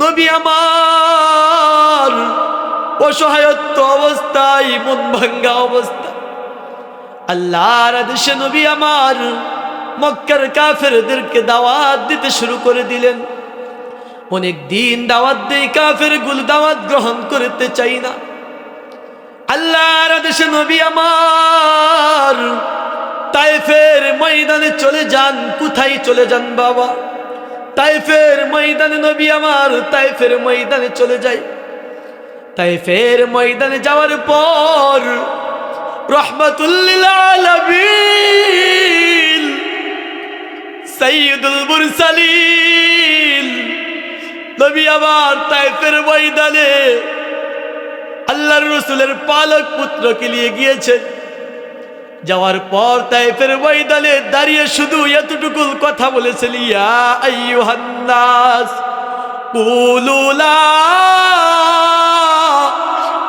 নবী আমার অসহায়ত্ব অবস্থায়, মন ভাঙ্গা অবস্থা। আল্লাহর আদেশে নবী আমার মক্কার কাফেরদেরকে দাওয়াত দিতে শুরু করে দিলেন। অনেক দিন দাওয়াত দেই, কাফেরগুলো দাওয়াত গ্রহণ করতে চাই না। আল্লাহর আদেশে নবী আমার তায়েফের ময়দানে চলে যান। কোথায় চলে যান বাবা? তায়েফের ময়দানে নবী আমার তায়েফের ময়দানে চলে যায়। তায়েফের ময়দানে যাওয়ার পর রহমাতুল লিল আলামিন সাইয়্যিদুল মুরসালিন নবী আমার তায়েফের ময়দানে আল্লাহর রাসূলের পালক পুত্রকে নিয়ে গিয়েছেন। যাওয়ার পর তায়েফের ময়দানে দাঁড়িয়ে শুধু এতটুকু কথা বলেছেন, ইয়া আইয়ুহান নাস কুলু লা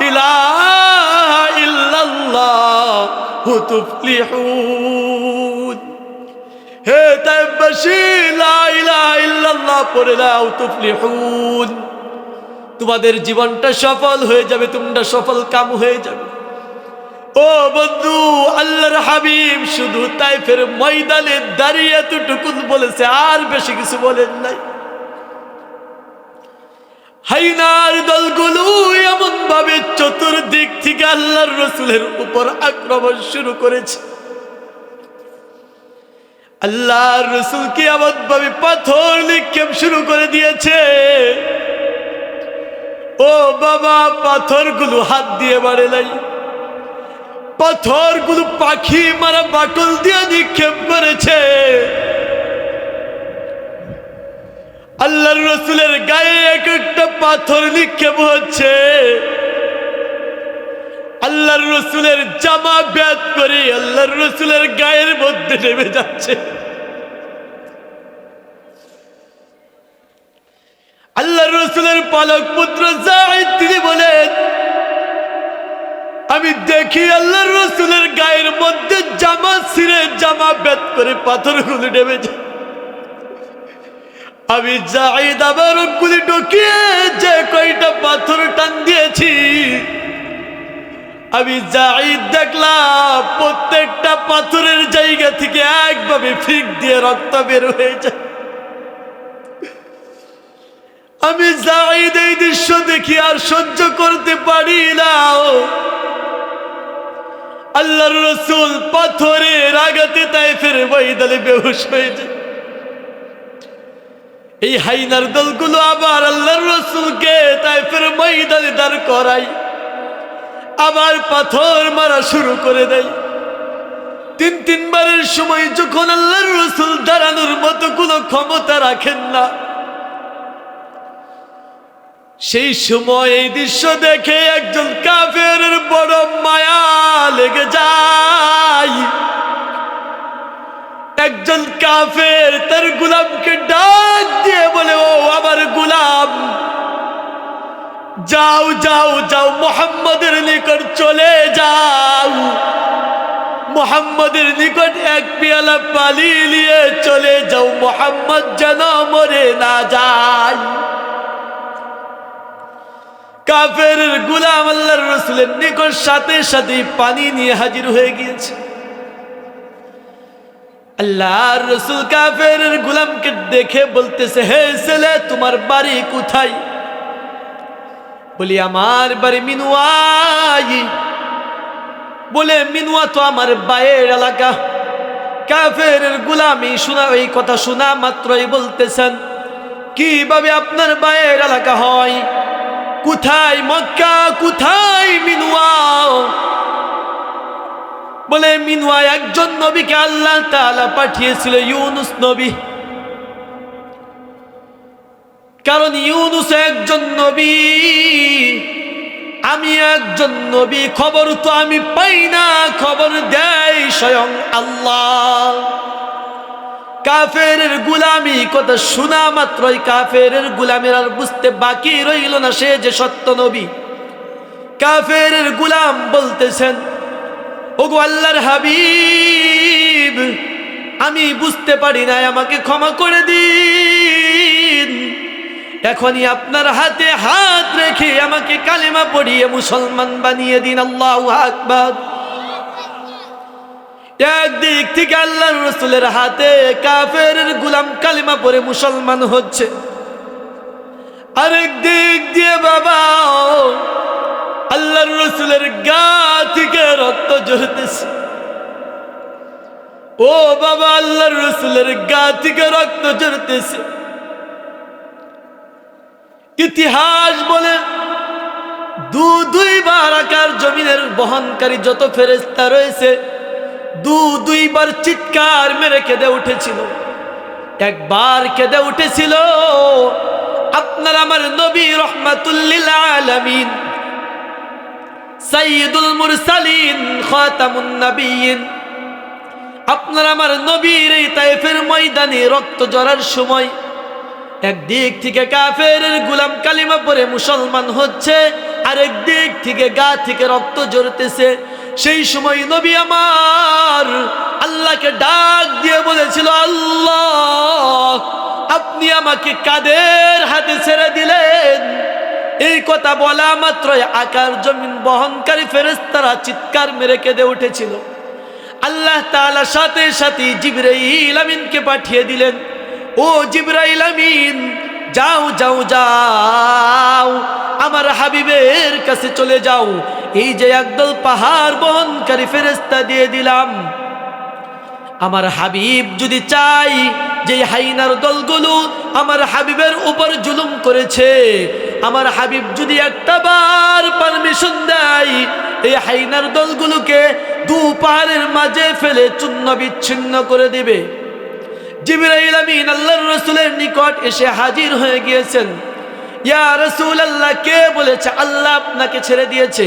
ইলাহা ইল্লাল্লাহু তুফলিহুন। হে তায়েফবাসী, লা ইলাহা ইল্লাল্লাহ পড়ে নাও, তুফলিহুন, তোমাদের জীবনটা সফল হয়ে যাবে, তোমরা সফল কাম হয়ে যাবে। ও বন্ধু, আল্লাহর হাবিব শুধু তায়েফের ময়দানে দাঁড়িয়ে এতটুকু বলেছে, আর বেশি কিছু বলেন নাই। হাইনার দলগুলো এমন ভাবে চতুর্দিক থেকে আল্লাহর রাসূলের উপর আক্রমণ শুরু করেছে। আল্লাহর রাসূলকে এমন ভাবে পাথর নিক্ষেপ শুরু করে দিয়েছে। ও বাবা, পাথরগুলো হাত দিয়ে মারে নাই, পাথরগুলো পাখি মারা বাটুল দিয়ে নিক্ষেপ করেছে। আল্লাহর রাসূলের গায়ে এক একটা পাথর নিক্ষেপ হচ্ছে। আল্লাহর রাসূলের জামা বেদ করে আল্লাহর রাসূলের গায়ের মধ্যে নেমে যাচ্ছে। আল্লাহর রাসূলের পালক পুত্র যায়েদ তিনি বলেন, আমি দেখি আল্লাহর রাসূলের গায়ের মধ্যে জামা ছিঁড়ে জামা বেদ করে পাথরগুলো নেমে যায়। আমি যায়েদ আবার গুলি ঢুকিয়ে যে কয়টা পাথর টান দিয়েছি, আমি যাইদ দেখলাম প্রত্যেকটা পাথরের জায়গা থেকে একভাবে ফিক দিয়ে রক্ত বের হয়ে যায়। আমি যাইদ এই দৃশ্য দেখি আর সহ্য করতে পারি না। আল্লাহর রাসূল পাথরের আঘাতে তায়েফের ময়দানে বেহুশ হয়ে যায়। এই হাইনার দলগুলো আবার আল্লাহর রাসূলকে তায়েফের ময়দানে দাঁড় করায়, আবার পাথর মারা শুরু করে দেয়। তিনবারের সময় যখন আল্লাহর রাসূল দাঁড়ানোর মতো কোনো ক্ষমতা রাখেন না, সেই সময় এই দৃশ্য দেখে একজন কাফেরের বড় মায়া লেগে যায়। একজন কাফের তার গোলামকে ডাক দিয়ে বলে, ও আমার গোলাম, যাও যাও যাও, মুহাম্মদের নিকট চলে যাও, মুহাম্মদের নিকট এক পেয়ালা পানি নিয়ে চলে যাও, মুহাম্মদ যেন মরে না যায়। কাফের গোলাম আল্লাহর রাসূলের নিকট সাথে সাথে পানি নিয়ে হাজির হয়ে গিয়েছে। আল্লাহর রাসূল কাফের গোলামকে দেখে বলতেছে, হে ছেলে, তোমার বাড়ি কোথায়? বলি, আমার বাড়ি মিনুয়াই। বলে, মিনুয়া তো আমার বায়ের এলাকা। কাফের গোলামি শোনা, এই কথা শোনা মাত্রই বলতেছেন, কিভাবে আপনার বায়ের এলাকা হয়? কোথায় মক্কা, কোথায় মিনুয়া? বলে, মিনুয়া একজন নবীকে আল্লাহ তাআলা পাঠিয়েছিল, ইউনুস নবী। কারণ ইউনুস একজন নবী, আমি একজন নবী, খবর তো আমি পাই না, খবর দেয় স্বয়ং আল্লাহ। কাফেরের গোলামি কথা শোনা মাত্রই কাফেরের গোলামের আর বুঝতে বাকি রইল না সে যে সত্য নবী। কাফেরের গোলাম বলতেছেন, ওগো আল্লাহর হাবিব, আমি বুঝতে পারি না, আমাকে ক্ষমা করে দিন। এখনই আপনার হাতে হাত রেখে আমাকে কালেমা পড়িয়ে মুসলমান বানিয়ে দিন। আল্লাহু আকবার। একদিক থেকে আল্লাহর রাসূলের হাতে কাফেরের গোলাম কালেমা পড়ে মুসলমান হচ্ছে, আরেক দিক দিয়ে বাবা আল্লাহর রাসূলের গা থেকে রক্ত ঝরতেছে। ও বাবা, আল্লাহর রাসূলের গা থেকে রক্ত ঝরতেছে। ইতিহাস বলে দুইবার আকার জমিনের বহনকারী যত ফেরেশতা রয়েছে দুইবার চিৎকার মেরে কেঁদে উঠেছিল। একবার কেঁদে উঠেছিল আপনার আমার নবী রাহমাতুল লিল আলামিন, সাইয়্যিদুল মুরসালিন, খাতামুন নবিয়্যিন, আপনার আমার নবীর এই তায়েফের ময়দানে রক্ত ঝরার সময় একদিক থেকে কাফেরের গোলাম কালিমা পড়ে মুসলমান হচ্ছে, আরেক দিক থেকে গা থেকে রক্ত ঝরতেছে। সেই সময় নবী আমার আল্লাহকে ডাক দিয়ে বলেছিল, আল্লাহ, আপনি আমাকে কাদের হাতে ছেড়ে দিলেন? এই কথা বলা মাত্রই আকার জমিন বহনকারী ফেরেশতারা চিৎকার মেরে কেঁদে উঠেছিল। আল্লাহ তাআলা সাথে সাথে জিবরাইল আমিনকে পাঠিয়ে দিলেন, ও জিবরাইল আমিন, যাও যাও যাও, আমার হাবিবের কাছে চলে যাও। এই যে একদল পাহাড় বহনকারী ফেরেশতা দিয়ে দিলাম, আমার হাবিব যদি চাই যে হাইনার দলগুলো আমার হাবিবের উপর জুলুম করেছে, আমার হাবিব যদি একটা বার পারমিশন দেয়, এই হাইনার দলগুলোকে দু পাহাড়ের মাঝে ফেলে চূর্ণ বিচ্ছিন্ন করে দিবে। জিবরাইল আমিন আল্লাহর রাসূলের নিকট এসে হাজির হয়ে গিয়েছেন। ইয়া রাসূলুল্লাহ, কে বলেছে আল্লাহ আপনাকে ছেড়ে দিয়েছে?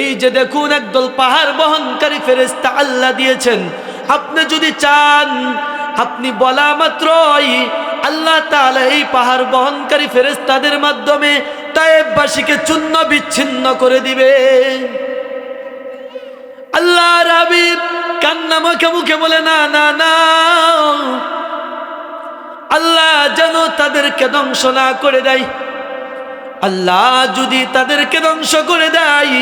এই যে দেখুন একদল পাহাড় বহনকারী ফেরেশতা আল্লাহ দিয়েছেন। আপনি যদি চান, আপনি বলা মাত্রই আল্লাহ তাআলা এই পাহাড় বহনকারী ফেরেশতাদের মাধ্যমে তায়েফবাসীকে চূর্ণ বিচ্ছিন্ন করে দিবে। আল্লাহর হাবিব কান্না মুখে মুখে বলে, না না না, আল্লাহ যেন তাদেরকে ধ্বংস না করে দেয়। আল্লাহ যদি তাদেরকে ধ্বংস করে দেয়,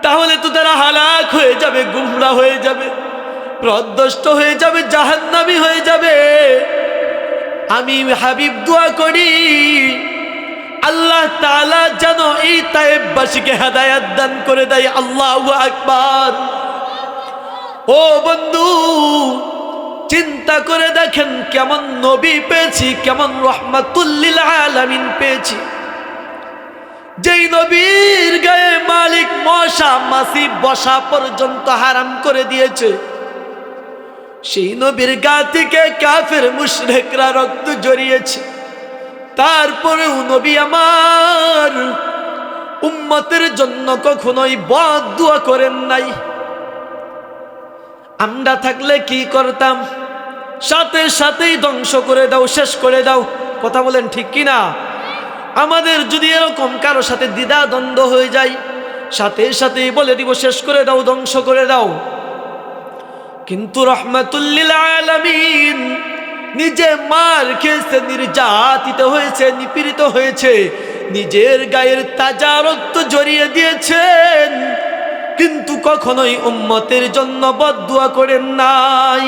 তাহলে তো তারা হালাক হয়ে যাবে, গুমরা হয়ে যাবে, পথভ্রষ্ট হয়ে যাবে, জাহান্নামী হয়ে যাবে। আমি হাবিব দোয়া করি আল্লাহ তাআলা যেন এই তায়েববাসীকে হেদায়েত দান করে দেয়। আল্লাহু আকবার। ও বন্ধু, চিন্তা করে দেখেন কেমন নবী পেয়েছি, কেমন রহমাতুল লিল আলামিন পেয়েছি। যেই নবীর গায়ে মালিক মশা মাছি বসা পর্যন্ত হারাম করে দিয়েছে, সেই নবীর গা থেকে কাফের মুশরিকরা রক্ত জড়িয়েছে, তারপরেও নবী আমার উম্মতের জন্য কখনোই বদদুয়া করেন নাই। আমরা থাকলে কি করতাম? সাথে সাথেই ধ্বংস করে দাও, শেষ করে দাও। কথা বলেন ঠিক কিনা? আমাদের যদি এরকম কারো সাথে দ্বিধা দ্বন্দ্ব হয়ে যায়, সাথে সাথেই বলে দিব শেষ করে দাও, ধ্বংস করে দাও। কিন্তু রহমাতুল লিল আলামিন নিজে মার খেয়েছে, নির্যাতিত হয়েছে, নিপীড়িত হয়েছে, নিজের গায়ের তাজা রক্ত জড়িয়ে দিয়েছেন, কিন্তু কখনোই উম্মতের জন্য বদদুয়া করেন নাই।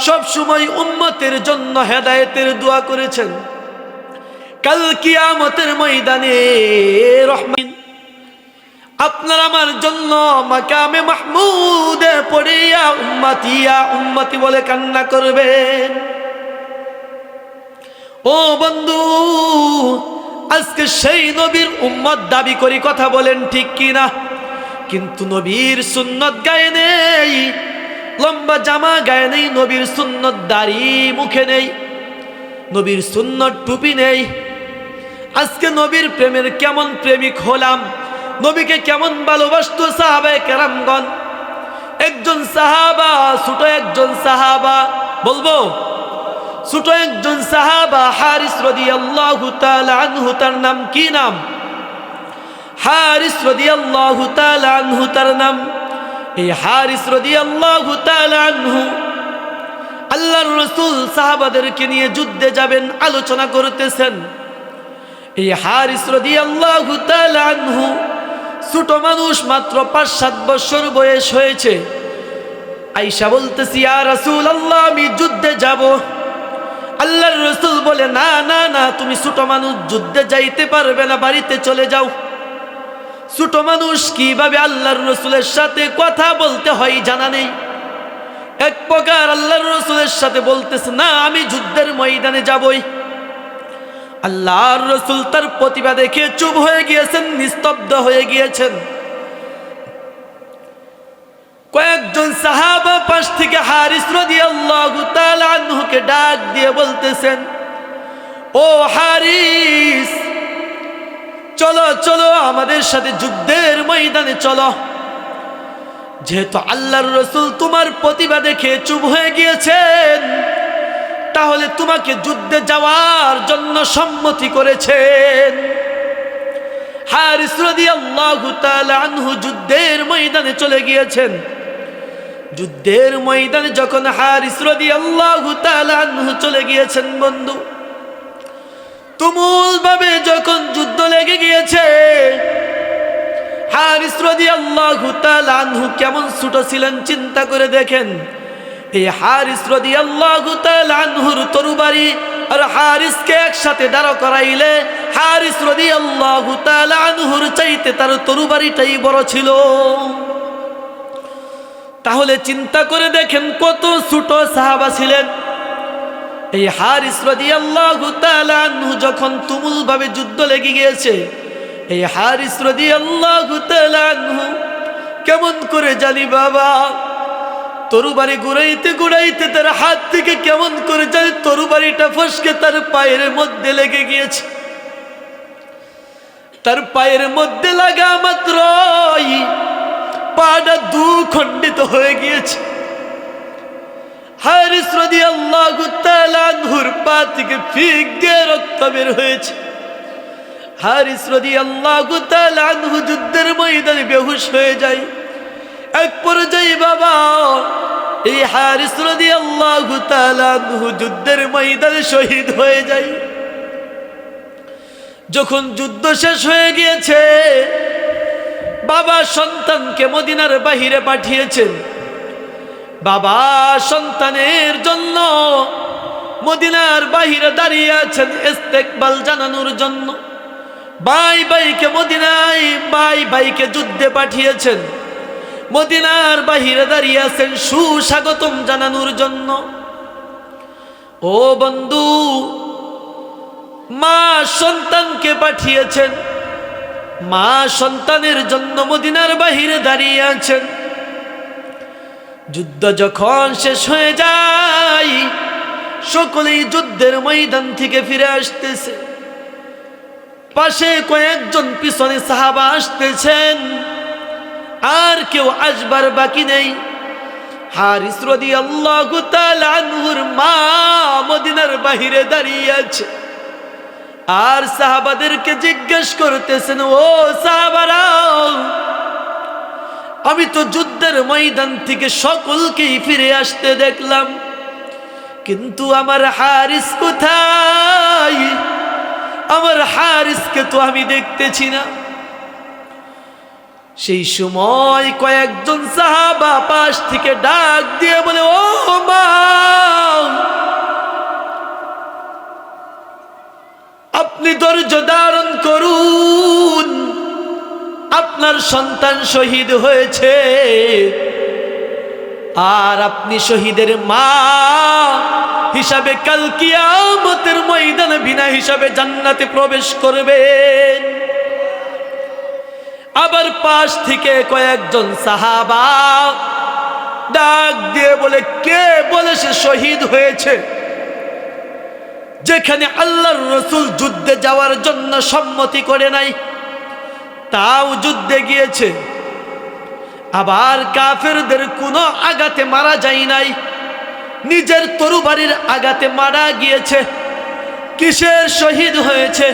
সব সময় উম্মতের জন্য হেদায়েতের দোয়া করেছেন। কাল কিয়ামতের ময়দানে রহমান আপনার আমার জন্য মাকামে মাহমুদে পড়ে ইয়া উম্মতি ইয়া উম্মতি বলে কান্না করবেন। ও বন্ধু, আজকে সেই নবীর উম্মত দাবি করি, কথা বলেন ঠিক কিনা? কিন্তু নবীর সুন্নত গায়ে নেই, লম্বা জামা গায়ে নেই, নবীর সুন্নত দাড়ি মুখে নেই, নবীর সুন্নত টুপি নেই। আজকে নবীর প্রেমের কেমন প্রেমিক হলাম, নবীকে কেমন ভালোবাসতো সাহাবায়ে কেরামগণ। একজন সাহাবা, ছোট একজন সাহাবা, বলবো ছোট একজন সাহাবা হারিস রাদিয়াল্লাহু তাআলা আনহু, তার নাম কি নাম? হারিস রাদিয়াল্লাহু তাআলা আনহু তার নাম। এই হারিস রাদিয়াল্লাহু তাআলা আনহু আল্লাহর রাসূল সাহাবাদেরকে নিয়ে যুদ্ধে যাবেন, আলোচনা করতেছেন। এই হারিস রাদিয়াল্লাহু তাআলা আনহু ছোট মানুষ, মাত্র 5-7 বছর বয়স হয়েছে। আয়েশা বলতেছি, ইয়া রাসূলুল্লাহ, আমি যুদ্ধে যাব। আল্লাহর রাসূল বলে, না না না, তুমি ছোট মানুষ, যুদ্ধে যাইতে পারবে না, বাড়িতে চলে যাও। ছোট মানুষ কিভাবে আল্লাহর রাসূলের সাথে কথা বলতে হয় জানা নেই। এক প্রকার আল্লাহর রাসূলের সাথে বলতেছে, না আমি যুদ্ধের ময়দানে যাবই। আল্লাহর রাসূল তার প্রতিভা দেখে চুপ হয়ে গিয়েছেন, নিস্তব্ধ হয়ে গিয়েছেন। কয়েকজন সাহাবা পাশ থেকে হারিস রাদিয়াল্লাহু তাআলা আনহুকে ডাক দিয়ে বলতেছেন, ও হারিস, চলো চলো আমাদের সাথে যুদ্ধের ময়দানে চলো। যেহেতু আল্লাহর রাসূল তোমার প্রতিভা দেখে চুপ হয়ে গিয়েছেন, তাহলে তোমাকে যুদ্ধে যাওয়ার জন্য সম্মতি করেছেন। হারিস রাদিয়াল্লাহু তাআলা আনহু যুদ্ধের ময়দানে চলে গিয়েছেন। যুদ্ধের ময়দানে যখন হারিস রাদিয়াল্লাহু তাআলা আনহু চলে গিয়েছেন, বন্ধু, তুমুল ভাবে যখন যুদ্ধ লেগে গিয়েছে, হারিস রাদিয়াল্লাহু তাআলা আনহু কেমন ছোট ছিলেন চিন্তা করে দেখেন। এই হারিস রাদিয়াল্লাহু তাআলা আনহুর তরবারি আর হারিসকে একসাথে দাঁড় করাইলে হারিস রাদিয়াল্লাহু তাআলা আনহুর চাইতে তার তরবারিটাই বড় ছিল। তাহলে চিন্তা করে দেখেন কত ছোট সাহাবা ছিলেন। এই হারিস রাদিয়াল্লাহু তাআলা আনহু যখন তুমুল ভাবে যুদ্ধ লেগে গিয়েছে, এই হারিস রাদিয়াল্লাহু তাআলা আনহু কেমন করে জানি বাবা, তরবারি ঘুরাইতে ঘুরাইতে তার হাত থেকে কেমন করে জানি তরবারিটা ফসকে তার পায়ের মধ্যে লেগে গিয়েছে। তার পায়ের মধ্যে লাগা মাত্রই পাটা দুখণ্ডিত হয়ে গিয়েছে। হারিস রাদিয়াল্লাহু তাআলা আনহুর পা থেকে ফিক দিয়ে রক্ত বের হয়েছে। হারিস রাদিয়াল্লাহু তাআলা আনহু যুদ্ধের ময়দানে বেহুশ হয়ে যায়। এক পর্যায়ে বাবা, এই হারিস রাদিয়াল্লাহু তাআলা আনহু যুদ্ধের ময়দানে শহীদ হয়ে যায়। যখন যুদ্ধ শেষ হয়ে গিয়েছে, বাবা সন্তানকে মদিনার বাহিরে পাঠিয়েছেন। বাবা সন্তানের জন্য মদিনার বাহিরে দাঁড়িয়ে আছেন ইস্তেকবাল জানানোর জন্য। ভাই ভাইকে মদিনায়, ভাই ভাইকে যুদ্ধে পাঠিয়েছেন, মদিনার বাহিরে দাঁড়িয়ে আছেন সুস্বাগতম জানানোর জন্য। ও বন্ধু, মা সন্তানকে পাঠিয়েছেন, মা সন্তানের জন্য মদিনার বাহিরে দাঁড়িয়ে আছেন। যুদ্ধ যখন শেষ হয়ে যায়, সকলেই যুদ্ধের ময়দান থেকে ফিরে আসতেছে। পাশে কয়েকজন পিছনে সাহাবা আসতেছেন, আর কেউ আসবার বাকি নেই। হারিস রাদিয়াল্লাহু তাআলা আনহুর মা মদিনার বাহিরে দাঁড়িয়ে আছে, আর সাহাবাদেরকে জিজ্ঞেস করতেছেন, ও সাহাবারা, আমি তো যুদ্ধের ময়দান থেকে সকলকেই ফিরে আসতে দেখলাম, কিন্তু আমার হারিস কোথায়? আমার হারিসকে তো আমি দেখতেছি না। সেই সময় কয়েকজন সাহাবা পাশ থেকে ডাক দিয়ে বলে, ও মা, আপনি ধৈর্য ধারণ করুন, আপনার সন্তান শহীদ হয়েছে, আর আপনি শহীদের মা হিসাবে কাল কিয়ামতের ময়দানে বিনা হিসাবে জান্নাতে প্রবেশ করবেন। আবার পাশ থেকে কয়েকজন সাহাবা ডাক দিয়ে বলে, কে বলে সে শহীদ হয়েছে? যেখানে আল্লাহর রাসূল যুদ্ধে যাওয়ার জন্য সম্মতি করে নাই, তাও যুদ্ধে গিয়েছে। আবার কাফেরদের কোনো আঘাতে মারা যায় নাই, নিজের তরবারির আঘাতে মারা গিয়েছে। কিসের শহীদ হয়েছে?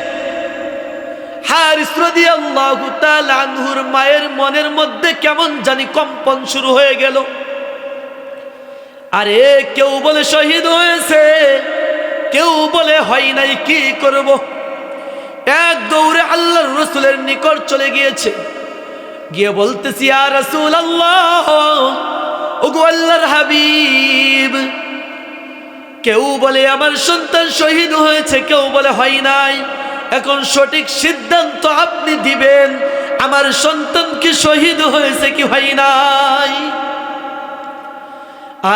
হারিস রাদিয়াল্লাহু তাআলা আনহুর মায়ের মনের মধ্যে কেমন জানি কম্পন শুরু হয়ে গেল। আরে কেউ বলে শহীদ হয়েছে, কেউ বলে হয় নাই, কি করব? এক দৌড়ে আল্লাহর রাসূলের নিকট চলে গিয়েছে, গিয়ে বলতেছি, ইয়া রাসূলুল্লাহ, ওগো আল্লাহর হাবিব, কেউ বলে আমার সন্তান শহীদ হয়েছে, কেউ বলে হয় নাই, এখন সঠিক সিদ্ধান্ত আপনি দিবেন, আমার সন্তান কি শহীদ হয়েছে কি হয় নাই?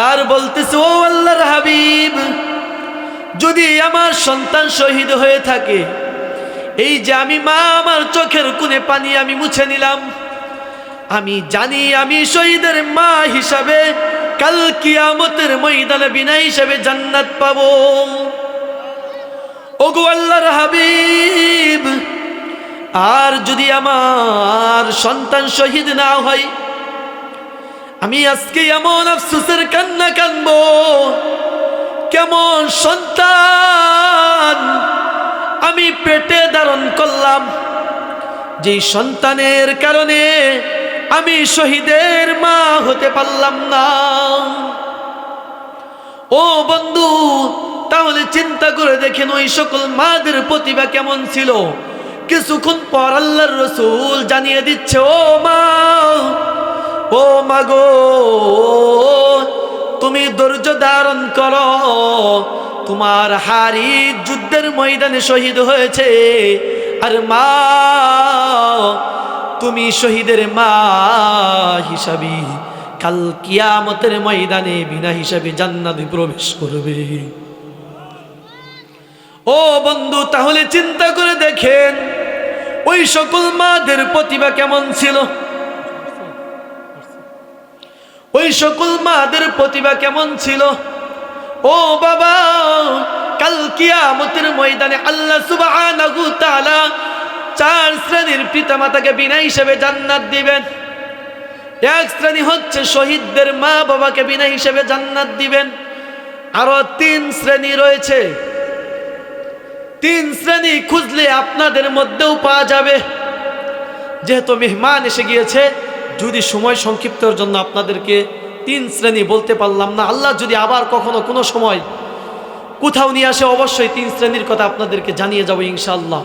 আর বলতেছে, ও আল্লাহর হাবিব, যদি আমার সন্তান শহীদ হয়ে থাকে, এই যে আমি মা, আমার চোখের কোণে পানি আমি মুছে নিলাম, আমি জানি আমি শহীদের মা হিসাবে কাল কিয়ামতের ময়দানে বিনা হিসাবে জান্নাত পাবো। ওগো আল্লাহর হাবিব, আর যদি আমার সন্তান শহীদ না হয়, আমি আজকে এমন আফসোসের কান্না কানবো, কেমন সন্তান আমি পেটে ধারণ করলাম, যেই সন্তানের কারণে আমি শহীদের মা হতে পারলাম না। ও বন্ধু, তাহলে চিন্তা করে দেখেন ওই সকল মাদের প্রতিভা কেমন ছিল। কিছুক্ষণ পর আল্লাহর রাসূল জানিয়ে দিচ্ছে, ও মা, ও মা গো, তুমি ধৈর্য ধারণ করো, তোমার হারিস যুদ্ধের ময়দানে শহীদ হয়েছে, আর মা, তুমি শহীদের মা হিসাবে কাল কিয়ামতের ময়দানে বিনা হিসাবে জান্নাতে প্রবেশ করবে। ও বন্ধু, তাহলে চিন্তা করে দেখেন ওই সকল মাদের প্রতিভা কেমন ছিল, ওই সকল মাদের প্রতিভা কেমন ছিল। ও বাবা, কাল কিয়ামতের ময়দানে আল্লাহ সুবহানাহু ওয়া তাআলা 4 শ্রেণীর পিতামাতাকে বিনা হিসাবে জান্নাত দিবেন। এক শ্রেণী হচ্ছে শহীদদের মা বাবাকে বিনা হিসাবে জান্নাত দিবেন। আরো 3 শ্রেণী রয়েছে, 3 শ্রেণী খুঁজলে আপনাদের মধ্যেও পাওয়া যাবে। যেহেতু মেহমান এসে গিয়েছে, যদি সময় সংক্ষিপ্তর জন্য আপনাদেরকে 3 শ্রেণী বলতে পারলাম না। আল্লাহ যদি আবার কখনো কোনো সময় কোথাও নিয়ে আসে, অবশ্যই 3 শ্রেণীর কথা আপনাদেরকে জানিয়ে যাবো ইনশাআল্লাহ।